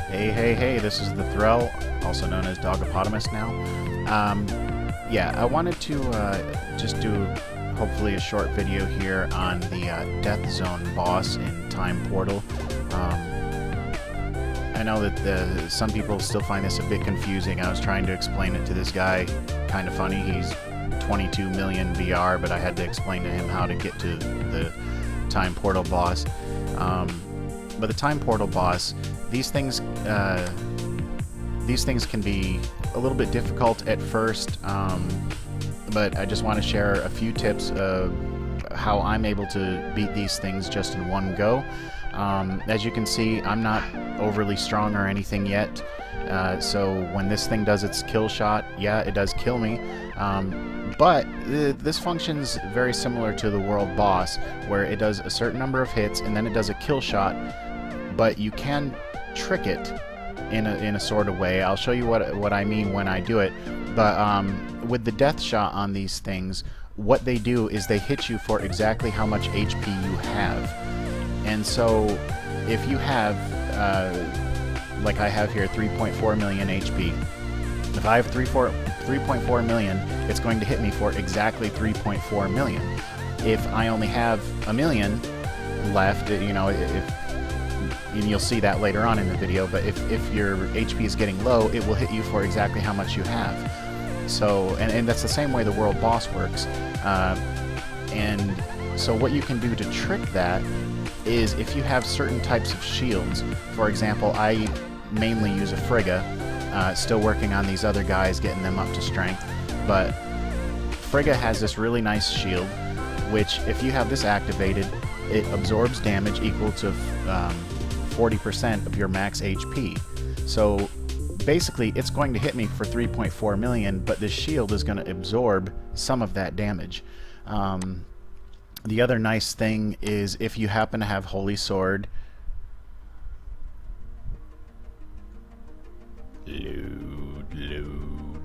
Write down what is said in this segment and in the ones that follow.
Hey, this is the Thethrell, also known as Dogopotamus now. Yeah, I wanted to just do hopefully a short video here on the Death Zone boss in Time Portal. I know that some people still find this a bit confusing. I was trying to explain it to this guy, kind of funny. He's 22 million VR, but I had to explain to him how to get to the Time Portal boss. But the Time Portal boss, these things can be a little bit difficult at first, but I just want to share a few tips of how I'm able to beat these things just in one go. As you can see, I'm not overly strong or anything yet, so when this thing does its kill shot, yeah, it does kill me. But this functions very similar to the world boss, where it does a certain number of hits and then it does a kill shot, but you can trick it in a sort of way. I'll show you what I mean when I do it. But with the death shot on these things, what they do is they hit you for exactly how much HP you have. And so if you have, like I have here, 3.4 million HP, if I have 3.4 million, it's going to hit me for exactly 3.4 million. If I only have a million left, you know, and you'll see that later on in the video, but if your HP is getting low, it will hit you for exactly how much you have. So, and that's the same way the world boss works. And so what you can do to trick that is if you have certain types of shields. For example, I mainly use a Frigga, still working on these other guys, getting them up to strength, but Frigga has this really nice shield, which if you have this activated, it absorbs damage equal to 40% of your max HP. So basically it's going to hit me for 3.4 million, but this shield is going to absorb some of that damage. The other nice thing is if you happen to have Holy Sword,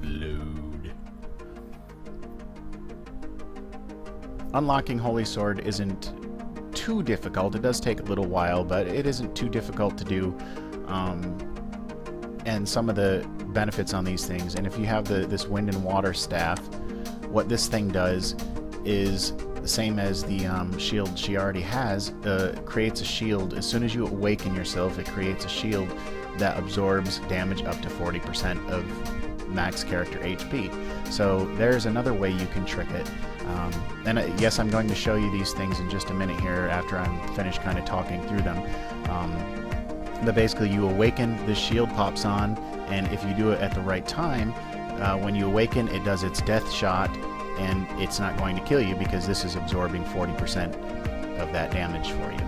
load. Unlocking Holy Sword isn't too difficult. It does take a little while, but it isn't too difficult to do. And some of the benefits on these things, and if you have this wind and water staff, what this thing does is the same as the shield she already has. Creates a shield. As soon as you awaken yourself, it creates a shield that absorbs damage up to 40% of max character HP. So there's another way you can trick it. And yes, I'm going to show you these things in just a minute here after I'm finished kind of talking through them. But basically you awaken, the shield pops on, and if you do it at the right time, when you awaken, it does its death shot, and it's not going to kill you because this is absorbing 40% of that damage for you.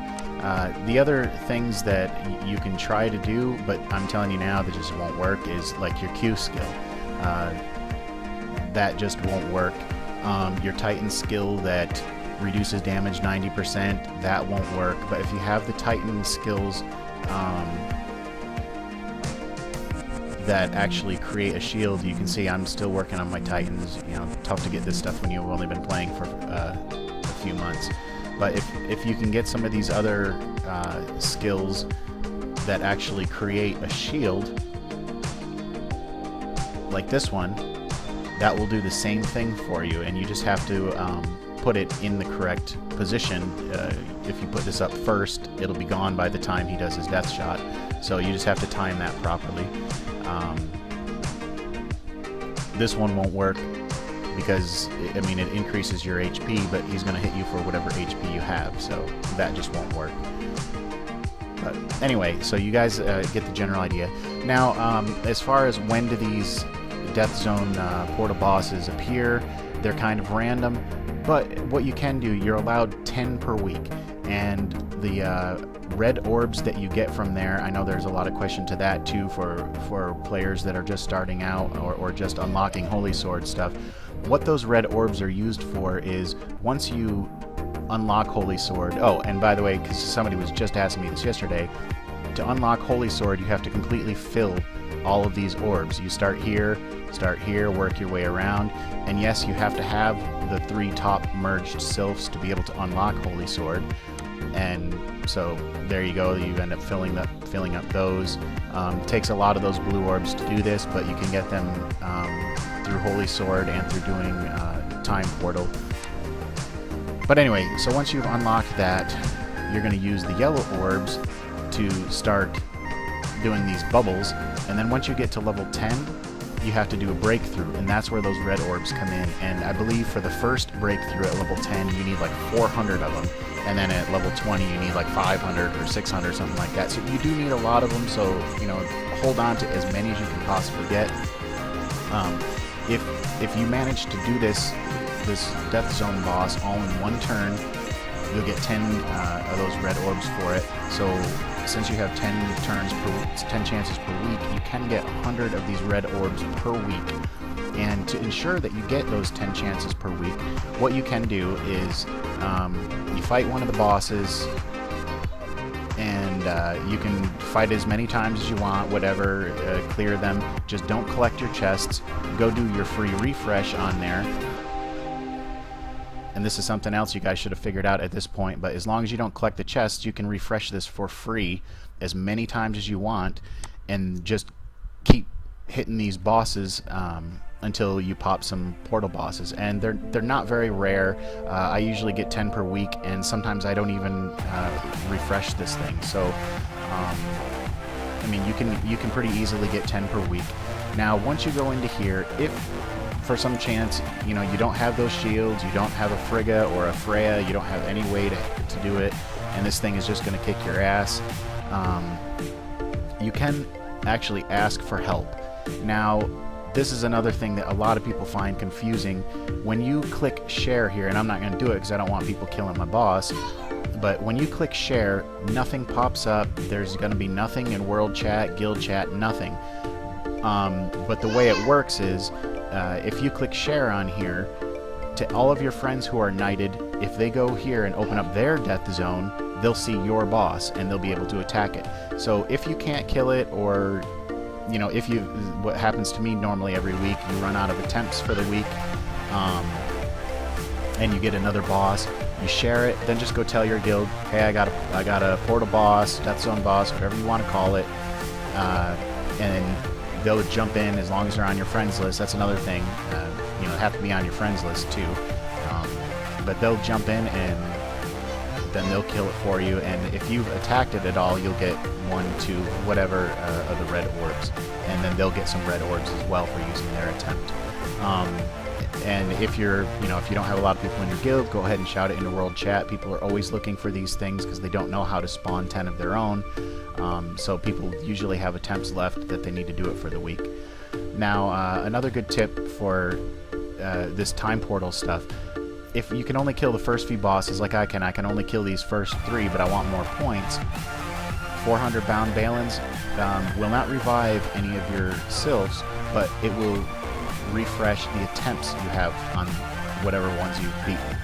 The other things that you can try to do, but I'm telling you now that just won't work, is like your Q skill. That just won't work. Your Titan skill that reduces damage 90%, that won't work. But if you have the Titan skills that actually create a shield, you can see I'm still working on my Titans. You know, tough to get this stuff when you've only been playing for a few months. But if you can get some of these other skills that actually create a shield, like this one, that will do the same thing for you, and you just have to put it in the correct position. If you put this up first, it'll be gone by the time he does his death shot, so you just have to time that properly. This one won't work because, I mean, it increases your HP, but he's going to hit you for whatever HP you have, so that just won't work. But anyway, so you guys get the general idea. Now, as far as when do these Death Zone portal bosses appear, they're kind of random, but what you can do, you're allowed 10 per week, and the red orbs that you get from there, I know there's a lot of question to that too for players that are just starting out or just unlocking Holy Sword stuff. What those red orbs are used for is once you unlock Holy Sword, oh, and by the way, because somebody was just asking me this yesterday, to unlock Holy Sword you have to completely fill all of these orbs. You start here, work your way around, and yes, you have to have the 3 top merged sylphs to be able to unlock Holy Sword. and so there you go. You end up filling up those. It takes a lot of those blue orbs to do this, but you can get them through Holy Sword and through doing Time Portal. But anyway, so once you've unlocked that, you're going to use the yellow orbs to start doing these bubbles, and then once you get to level 10, you have to do a breakthrough, and that's where those red orbs come in. And I believe for the first breakthrough at level 10, you need like 400 of them, and then at level 20, you need like 500 or 600, something like that. So you do need a lot of them, so, you know, hold on to as many as you can possibly get. If you manage to do this Death Zone boss all in one turn, you'll get 10 of those red orbs for it. So since you have 10 chances per week, you can get 100 of these red orbs per week. And to ensure that you get those 10 chances per week, what you can do is you fight one of the bosses, and you can fight as many times as you want, whatever, clear them. Just don't collect your chests. Go do your free refresh on there. And this is something else you guys should have figured out at this point, but as long as you don't collect the chests, you can refresh this for free as many times as you want, and just keep hitting these bosses until you pop some portal bosses. And they're not very rare. I usually get 10 per week, and sometimes I don't even refresh this thing. So I mean, you can pretty easily get 10 per week. Now once you go into here, if for some chance, you know, you don't have those shields, you don't have a Frigga or a Freya, you don't have any way to do it, and this thing is just going to kick your ass, you can actually ask for help. Now, this is another thing that a lot of people find confusing. When you click share here, and I'm not going to do it because I don't want people killing my boss, but when you click share, nothing pops up. There's going to be nothing in world chat, guild chat, nothing. But the way it works is, if you click share on here, to all of your friends who are knighted, if they go here and open up their death zone, they'll see your boss and they'll be able to attack it. So if you can't kill it, or, you know, what happens to me normally every week, you run out of attempts for the week, and you get another boss, you share it, then just go tell your guild, hey, I got a portal boss, death zone boss, whatever you want to call it, and they'll jump in as long as they're on your friends list. That's another thing. You know, have to be on your friends list too. But they'll jump in, and then they'll kill it for you. And if you've attacked it at all, you'll get 1, 2, whatever of the red orbs, and then they'll get some red orbs as well for using their attempt. And if you don't have a lot of people in your guild, go ahead and shout it into world chat. People are always looking for these things because they don't know how to spawn 10 of their own. So people usually have attempts left that they need to do it for the week. Now, another good tip for this time portal stuff: if you can only kill the first few bosses, like I can only kill these first 3, but I want more points. 400 bound Balins will not revive any of your sylphs, but it will refresh the attempts you have on whatever ones you've beaten.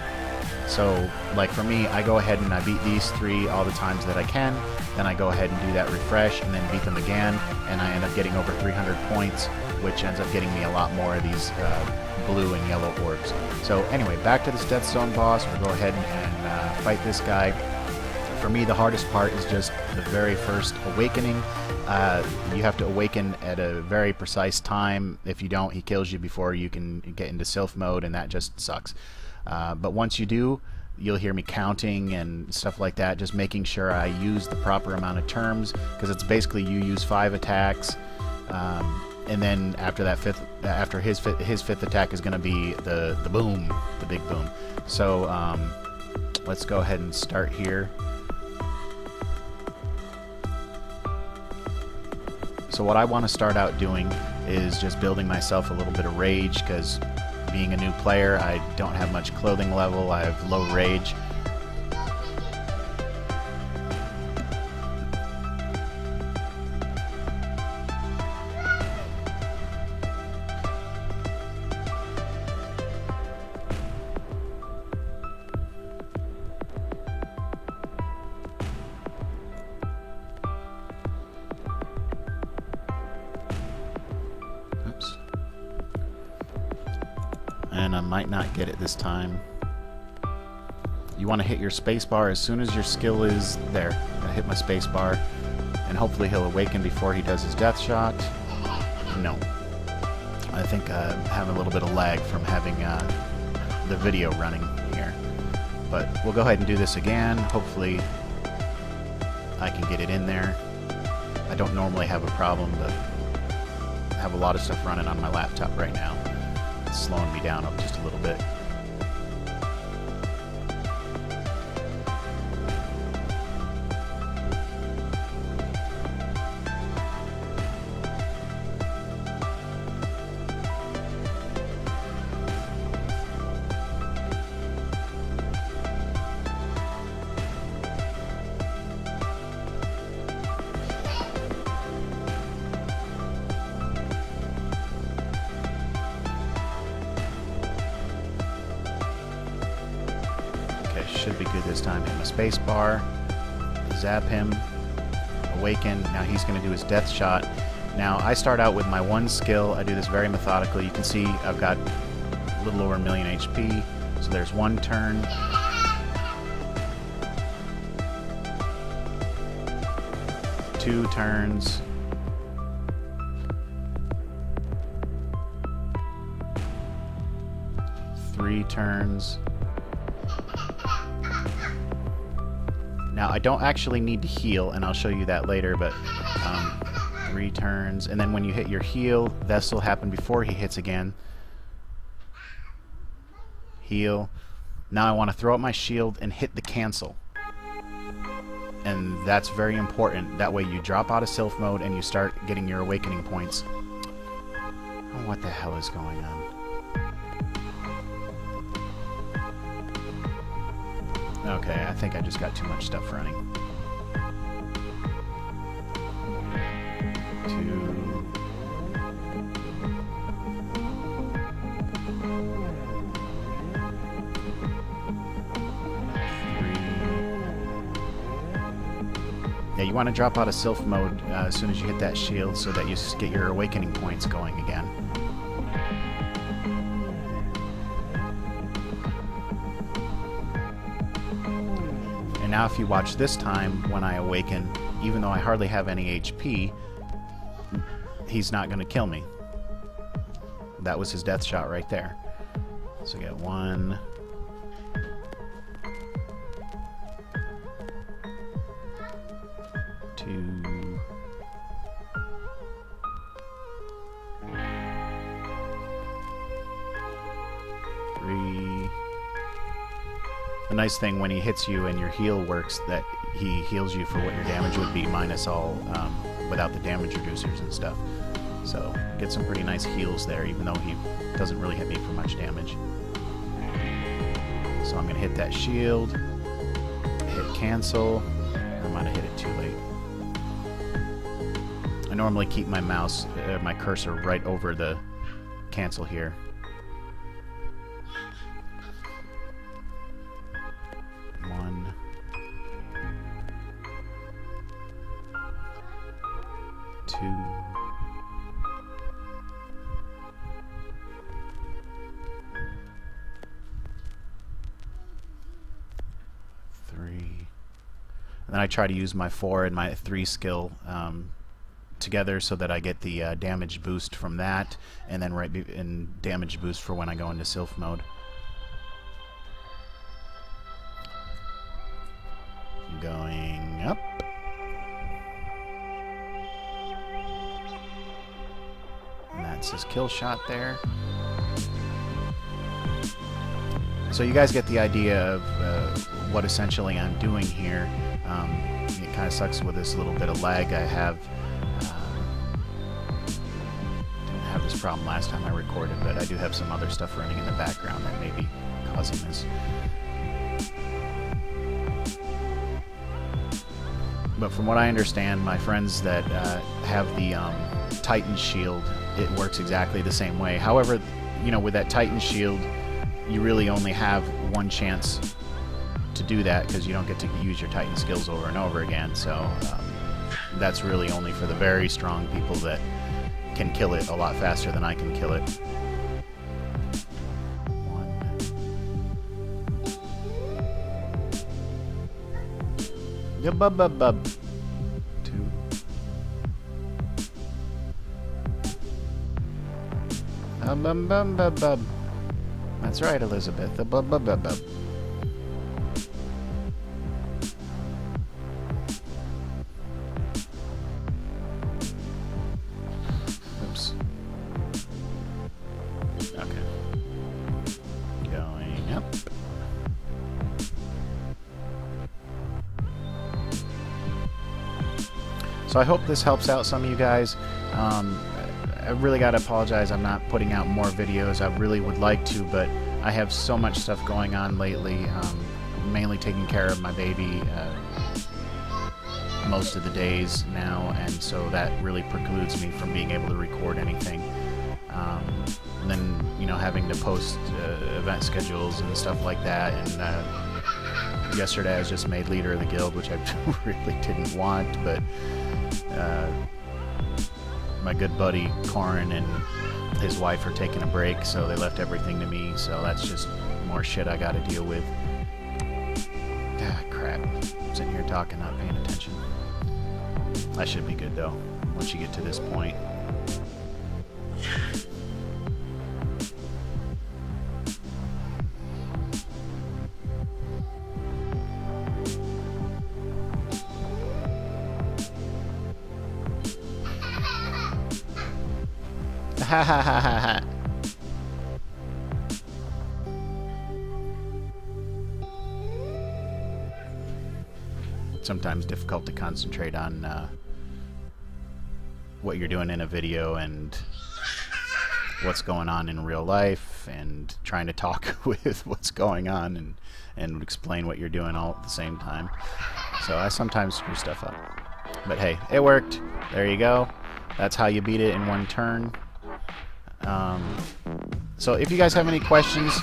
So, like for me, I go ahead and I beat these 3 all the times that I can, then I go ahead and do that refresh, and then beat them again, and I end up getting over 300 points, which ends up getting me a lot more of these blue and yellow orbs. So anyway, back to this Death Zone boss. We'll go ahead and fight this guy. For me, the hardest part is just the very first awakening. You have to awaken at a very precise time. If you don't, he kills you before you can get into sylph mode, and that just sucks. But once you do, you'll hear me counting and stuff like that, just making sure I use the proper amount of terms, because it's basically you use 5 attacks, and then after that his fifth attack is going to be the boom, the big boom. So let's go ahead and start here. So what I want to start out doing is just building myself a little bit of rage, because being a new player, I don't have much clothing level, I have low rage. And I might not get it this time. You want to hit your spacebar as soon as your skill is there. I hit my spacebar, and hopefully he'll awaken before he does his death shot. No. I think I'm having a little bit of lag from having the video running here. But we'll go ahead and do this again. Hopefully I can get it in there. I don't normally have a problem, but I have a lot of stuff running on my laptop right now. It's slowing me down just a little bit. Should be good this time. Hit my space bar, zap him, awaken. Now he's going to do his death shot. Now I start out with my one skill. I do this very methodically. You can see I've got a little over 1,000,000 HP. So there's one turn. Two turns. Three turns. Now, I don't actually need to heal, and I'll show you that later, but 3 turns. And then when you hit your heal, this will happen before he hits again. Heal. Now I want to throw out my shield and hit the cancel. And that's very important. That way you drop out of Sylph mode and you start getting your awakening points. Oh, what the hell is going on? Okay, I think I just got too much stuff running. 2. 3. Yeah, you want to drop out of Sylph mode as soon as you hit that shield so that you get your awakening points going again. Now if you watch this time, when I awaken, even though I hardly have any HP, he's not going to kill me. That was his death shot right there. So I get 1. 2. 3. The nice thing when he hits you and your heal works, that he heals you for what your damage would be minus all, without the damage reducers and stuff. So get some pretty nice heals there, even though he doesn't really hit me for much damage. So I'm going to hit that shield, hit cancel. I might have hit it too late. I normally keep my mouse, my cursor right over the cancel here. 1. 2. 3. And then I try to use my 4 and my 3 skill together so that I get the damage boost from that, and then and damage boost for when I go into Sylph mode. Going up. And that's his kill shot there. So you guys get the idea of what essentially I'm doing here. It kind of sucks with this little bit of lag I have. Didn't have this problem last time I recorded, but I do have some other stuff running in the background that may be causing this. But from what I understand, my friends that have the Titan shield, it works exactly the same way. However, you know, with that Titan shield, you really only have one chance to do that because you don't get to use your Titan skills over and over again. So that's really only for the very strong people that can kill it a lot faster than I can kill it. 1. Yeah, bub bub bub. 2. Bub bub bub bub. That's right, Elizabeth. Bub bub bub bub. Oops. Okay. Going up. So I hope this helps out some of you guys. I really gotta apologize I'm not putting out more videos. I really would like to, but I have so much stuff going on lately, mainly taking care of my baby most of the days now, and so that really precludes me from being able to record anything. And then, you know, having to post event schedules and stuff like that, and yesterday I was just made leader of the guild, which I really didn't want, but my good buddy Corin and his wife are taking a break, so they left everything to me, so that's just more shit I gotta deal with. Ah, crap. I'm sitting here talking, not paying attention. I should be good, though, once you get to this point. Ha ha ha ha ha. Sometimes difficult to concentrate on what you're doing in a video and what's going on in real life, and trying to talk with what's going on and explain what you're doing all at the same time. So I sometimes screw stuff up. But hey, it worked. There you go. That's how you beat it in one turn. So if you guys have any questions,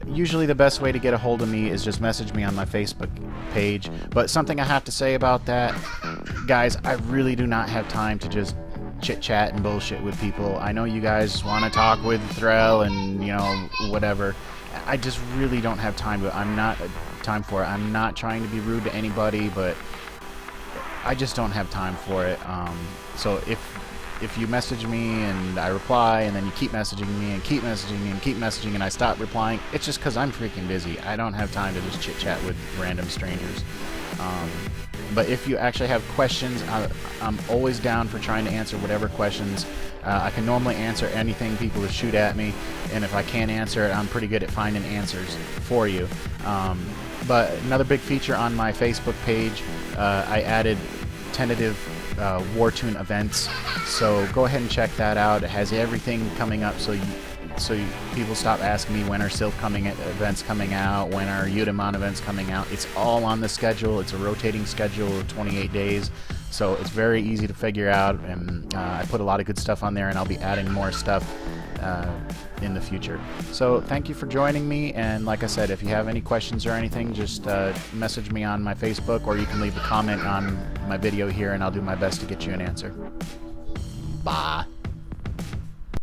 usually the best way to get a hold of me is just message me on my Facebook page. But something I have to say about that, guys, I really do not have time to just chit-chat and bullshit with people. I know you guys want to talk with Thethrell and, you know, whatever. I just really don't have time, but I'm not for it. I'm not trying to be rude to anybody, but I just don't have time for it. So if you message me and I reply, and then you keep messaging me and keep messaging me and keep messaging, and I stop replying, it's just because I'm freaking busy. I don't have time to just chit chat with random strangers. But if you actually have questions, I'm always down for trying to answer whatever questions. I can normally answer anything people would shoot at me, and if I can't answer it, I'm pretty good at finding answers for you. But another big feature on my Facebook page, I added tentative Wartune events, so go ahead and check that out. It has everything coming up, so people stop asking me when are Sylph events coming out, when are Udemon events coming out. It's all on the schedule. It's a rotating schedule of 28 days, so it's very easy to figure out, and I put a lot of good stuff on there, and I'll be adding more stuff in the future. So thank you for joining me, and like I said, if you have any questions or anything, just message me on my Facebook, or you can leave a comment on my video here, and I'll do my best to get you an answer. Bye.